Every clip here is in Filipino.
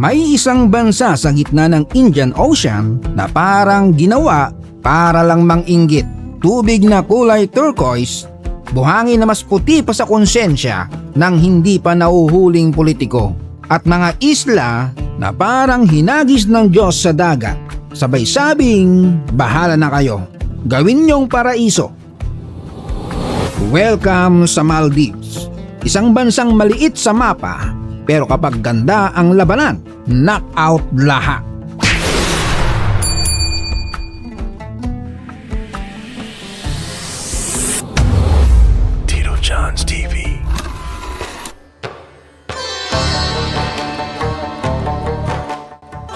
May isang bansa sa gitna ng Indian Ocean na parang ginawa para lang manginggit. Tubig na kulay turquoise, buhangin na mas puti pa sa konsensya ng hindi pa nauhuling politiko. At mga isla na parang hinagis ng Diyos sa dagat. Sabay sabing, bahala na kayo. Gawin niyong paraiso. Welcome sa Maldives. Isang bansang maliit sa mapa, pero kapag ganda ang labanan, knockout lahat. Tito John's TV.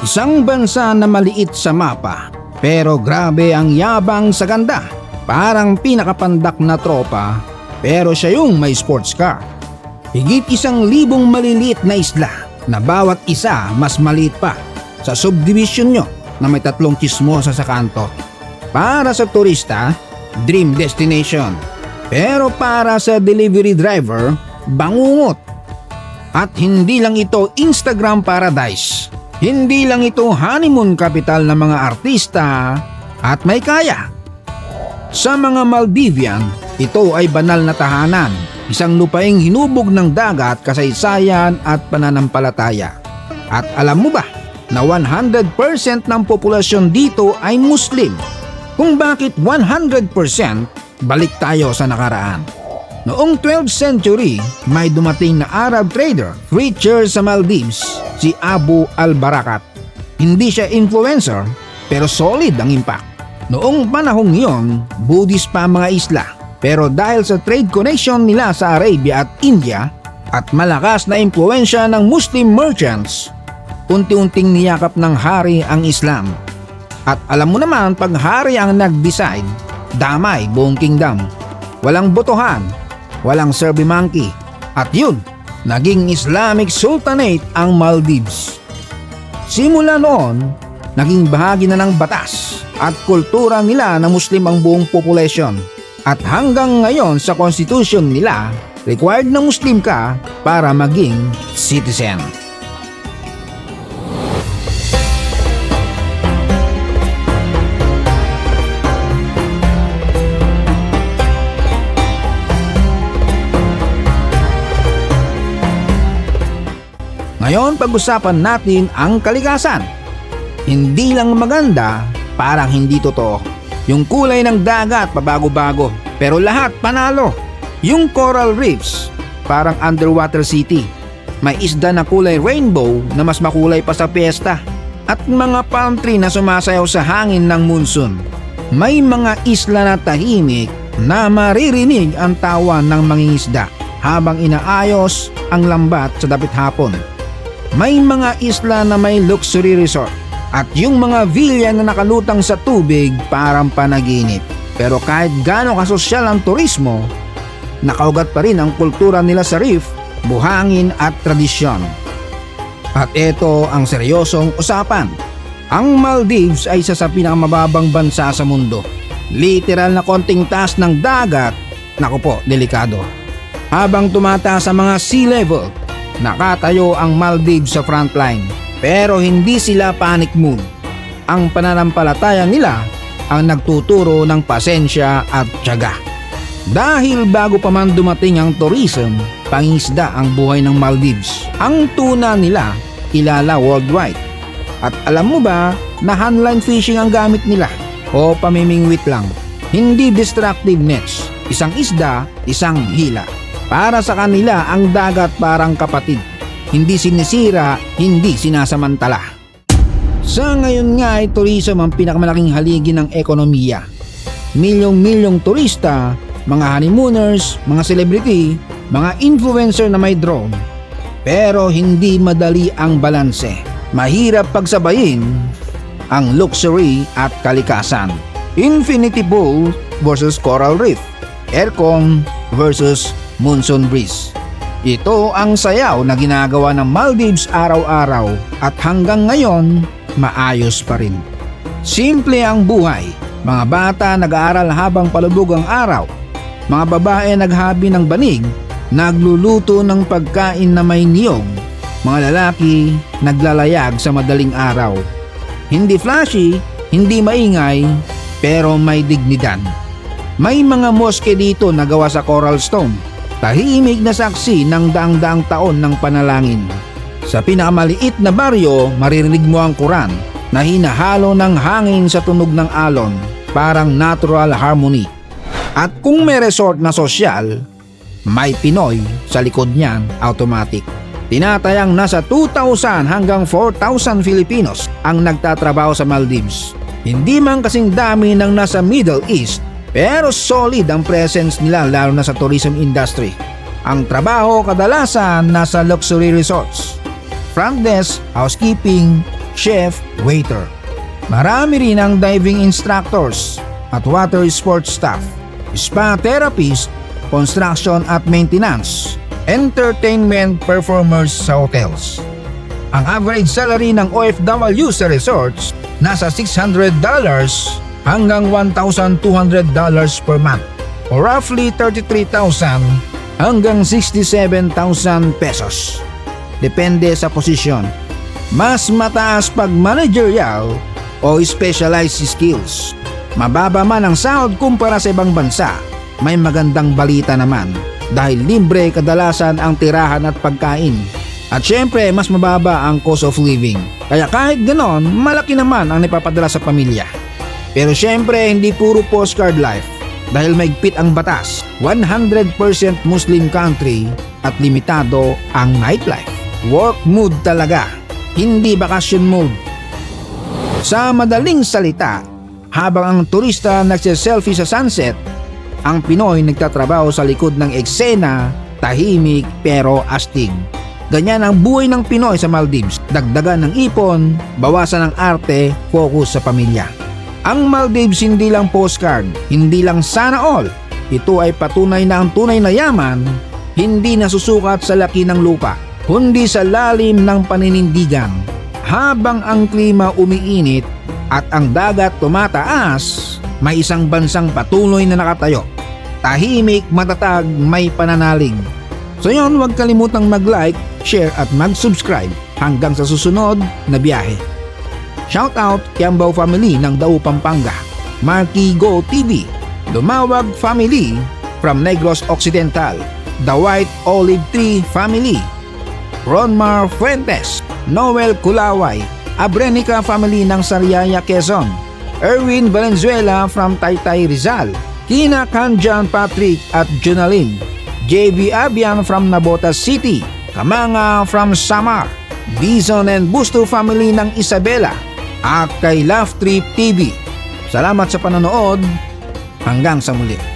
Isang bansa na maliit sa mapa, pero grabe ang yabang sa ganda. Parang pinakapandak na tropa, pero siya yung may sports car. Higit 1,000 maliliit na isla na bawat isa mas maliit pa sa subdivision nyo na may 3 chismosa sa kanto. Para sa turista, dream destination. Pero para sa delivery driver, bangungot. At hindi lang ito Instagram paradise. Hindi lang ito honeymoon capital ng mga artista at may kaya. Sa mga Maldivian, ito ay banal na tahanan, isang lupaing hinubog ng dagat, kasaysayan at pananampalataya. At alam mo ba na 100% ng populasyon dito ay Muslim? Kung bakit 100%, balik tayo sa nakaraan. Noong 12th century, may dumating na Arab trader, preacher sa Maldives, si Abu al-Barakat. Hindi siya influencer, pero solid ang impact. Noong panahong iyon, Buddhist pa ang mga isla. Pero dahil sa trade connection nila sa Arabia at India at malakas na impluensya ng Muslim merchants, unti-unting niyakap ng hari ang Islam. At alam mo naman, pag hari ang nag-decide, damay buong kingdom. Walang botohan, walang survey monkey. At yun, naging Islamic Sultanate ang Maldives. Simula noon, naging bahagi na ng batas at kultura nila na Muslim ang buong population. At hanggang ngayon sa constitution nila, required na Muslim ka para maging citizen. Ngayon pag-usapan natin ang kalikasan. Hindi lang maganda, parang hindi totoo. Yung kulay ng dagat pabago-bago, pero lahat panalo. Yung coral reefs, parang underwater city. May isda na kulay rainbow na mas makulay pa sa piyesta. At mga palm tree na sumasayaw sa hangin ng monsoon. May mga isla na tahimik na maririnig ang tawa ng mangingisda habang inaayos ang lambat sa dapit hapon. May mga isla na may luxury resort at yung mga villa na nakalutang sa tubig parang panaginip. Pero kahit gaano kasosyal ang turismo, nakaugat pa rin ang kultura nila sa reef, buhangin at tradisyon. At ito ang seryosong usapan. Ang Maldives ay isa sa pinakamababang bansa sa mundo. Literal na konting taas ng dagat, naku po, delikado. Habang tumataas sa mga sea level, nakatayo ang Maldives sa frontline. Pero hindi sila panic mode. Ang pananampalataya nila ang nagtuturo ng pasensya at tiyaga. Dahil bago pa man dumating ang tourism, pangisda ang buhay ng Maldives. Ang tuna nila kilala worldwide. At alam mo ba na handline fishing ang gamit nila? O pamimingwit lang. Hindi destructive nets. Isang isda, isang hila. Para sa kanila ang dagat parang kapatid. Hindi sinisira, hindi sinasamantala. Sa ngayon nga ay tourism ang pinakamalaking haligi ng ekonomiya. Milyong-milyong turista, mga honeymooners, mga celebrity, mga influencer na may drone. Pero hindi madali ang balanse. Mahirap pagsabayin ang luxury at kalikasan. Infinity pool versus coral reef. Aircon versus monsoon breeze. Ito ang sayaw na ginagawa ng Maldives araw-araw at hanggang ngayon maayos pa rin. Simple ang buhay. Mga bata nag-aaral habang palubog ang araw. Mga babae naghabi ng banig, nagluluto ng pagkain na may niyog. Mga lalaki naglalayag sa madaling araw. Hindi flashy, hindi maingay, pero may dignidad. May mga moske dito na gawa sa coral stone. Tahimik na saksi ng daang-daang taon ng panalangin. Sa pinakamaliit na baryo, maririnig mo ang Quran na hinahalo ng hangin sa tunog ng alon, parang natural harmony. At kung may resort na sosyal, may Pinoy sa likod niyan, automatic. Tinatayang nasa 2,000 hanggang 4,000 Filipinos ang nagtatrabaho sa Maldives. Hindi man kasing dami ng nasa Middle East, pero solid ang presence nila lalo na sa tourism industry. Ang trabaho kadalasan nasa luxury resorts. Front desk, housekeeping, chef, waiter. Marami rin ang diving instructors at water sports staff, spa therapist, construction at maintenance, entertainment performers sa hotels. Ang average salary ng OFW sa resorts nasa $600 hanggang $1,200 per month o roughly 33,000 hanggang 67,000 pesos. Depende sa posisyon. Mas mataas pag managerial o specialized skills. Mababa man ang sahod kumpara sa ibang bansa. May magandang balita naman dahil libre kadalasan ang tirahan at pagkain. At syempre mas mababa ang cost of living. Kaya kahit ganon, malaki naman ang napapadala sa pamilya. Pero syempre hindi puro postcard life dahil maigpit ang batas. 100% Muslim country at limitado ang nightlife. Work mood talaga, hindi vacation mood. Sa madaling salita, habang ang turista nagse-selfie sa sunset, ang Pinoy nagtatrabaho sa likod ng eksena, tahimik pero astig. Ganyan ang buhay ng Pinoy sa Maldives. Dagdagan ng ipon, bawasan ng arte, focus sa pamilya. Ang Maldives hindi lang postcard, hindi lang sana all. Ito ay patunay na ang tunay na yaman, hindi nasusukat sa laki ng lupa, kundi sa lalim ng paninindigan. Habang ang klima umiinit at ang dagat tumataas, may isang bansang patuloy na nakatayo. Tahimik, matatag, may pananalig. So yun, huwag kalimutang mag-like, share at mag-subscribe hanggang sa susunod na biyahe. Shout out Kiambao family ng Dao, Pampanga, Marky Go TV, Dumawag family from Negros Occidental, The White Olive Tree family, Ronmar Fuentes, Noel Kulaway, Abrenica family ng Sariaya, Quezon, Erwin Valenzuela from Taytay, Rizal, Kina Kanjan Patrick at Junalyn, JB Abian from Nabotas City, Kamanga from Samar, Dizon and Busto family ng Isabela, at kay Love Trip TV. Salamat sa panonood. Hanggang sa muli.